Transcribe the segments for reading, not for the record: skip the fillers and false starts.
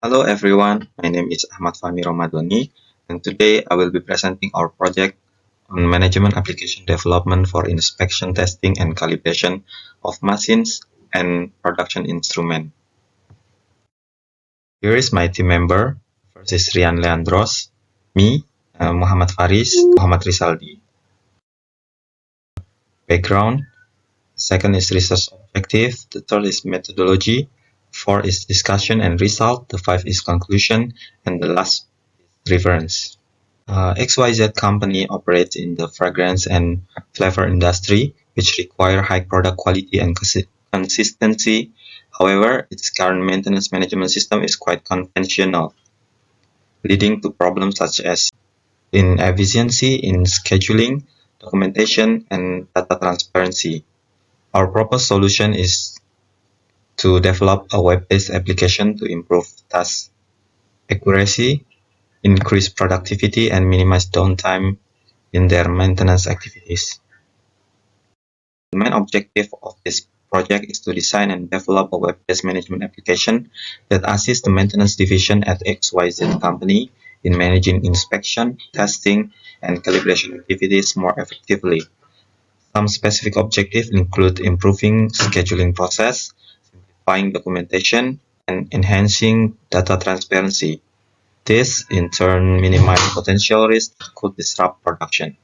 Hello everyone, my name is Ahmad Fahmi Ramadhani, and today I will be presenting our project on management application development for inspection, testing, and calibration of machines and production instrument. Here is my team member. First is Rian Leandros, me, Muhammad Faris, Muhammad Rizaldi. Background. Second is research objective. The third is methodology. Four is discussion and result. The five is conclusion, and the last is reference. XYZ company operates in the fragrance and flavor industry, which require high product quality and consistency. However, its current maintenance management system is quite conventional, leading to problems such as inefficiency in scheduling, documentation, and data transparency. Our proposed solution is to develop a web-based application to improve task accuracy, increase productivity, and minimize downtime in their maintenance activities. The main objective of this project is to design and develop a web-based management application that assists the maintenance division at XYZ company in managing inspection, testing, and calibration activities more effectively. Some specific objectives include improving scheduling process, simplifying documentation, and enhancing data transparency. This, in turn, minimizes potential risks that could disrupt production.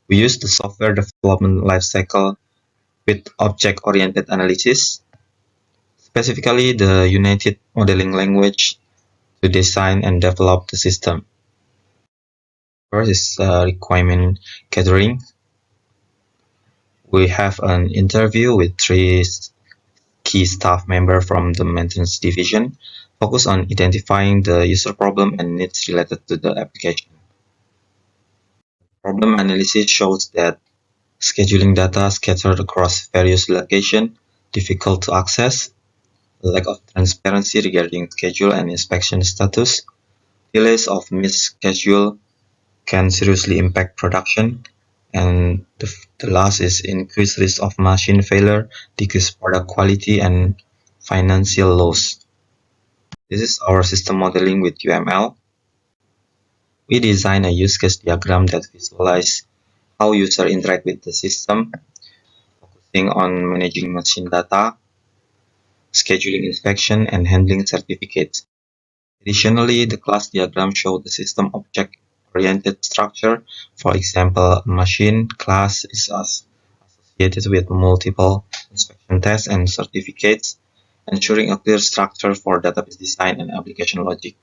We use the software development lifecycle with object-oriented analysis, specifically the United Modeling Language, to design and develop the system. First is requirement gathering. We have an interview with 3 key staff members from the maintenance division, focus on identifying the user problem and needs related to the application. Problem analysis shows that scheduling data scattered across various locations, difficult to access, lack of transparency regarding schedule and inspection status, delays of missed schedule can seriously impact production, and the last is increased risk of machine failure, decreased product quality, and financial loss. This is our system modeling with UML. We design a use case diagram that visualizes how users interact with the system, focusing on managing machine data, scheduling inspection, and handling certificates. Additionally, the class diagram shows the system object-oriented structure. For example, a machine class is associated with multiple inspection tests and certificates, ensuring a clear structure for database design and application logic.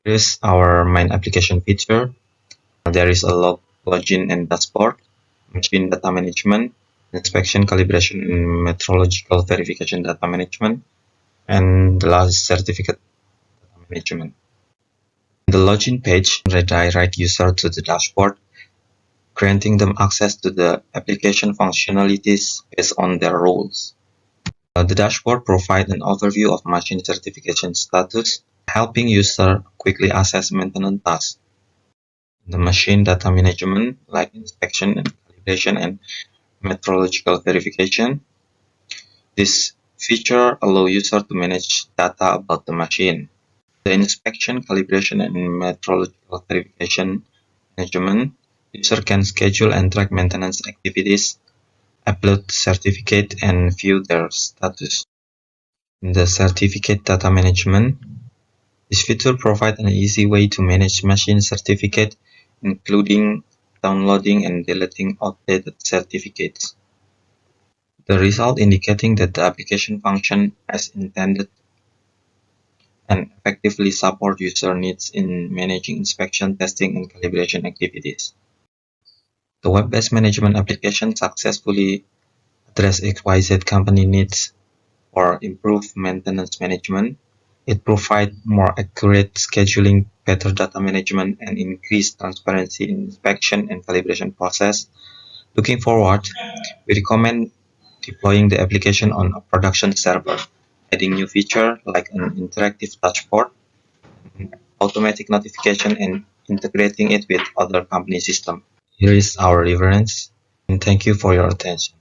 Here is our main application feature. There is a login and dashboard, machine data management, inspection, calibration, and metrological verification data management, and the last is certificate data management. The login page redirects users to the dashboard, granting them access to the application functionalities based on their roles. The dashboard provides an overview of machine certification status, helping users quickly assess maintenance tasks. The machine data management, like inspection and calibration and metrological verification. This feature allows users to manage data about the machine. The inspection, calibration, and metrological verification management, user can schedule and track maintenance activities, upload certificate, and view their status. In the certificate data management, this feature provides an easy way to manage machine certificate, including downloading and deleting outdated certificates. The result indicating that the application functions as intended and effectively support user needs in managing inspection, testing, and calibration activities. The web-based management application successfully addresses XYZ company needs for improved maintenance management. It provides more accurate scheduling, better data management, and increased transparency in inspection and calibration process. Looking forward, we recommend deploying the application on a production server, adding new features like an interactive dashboard, automatic notification, and integrating it with other company systems. Here is our reference, and thank you for your attention.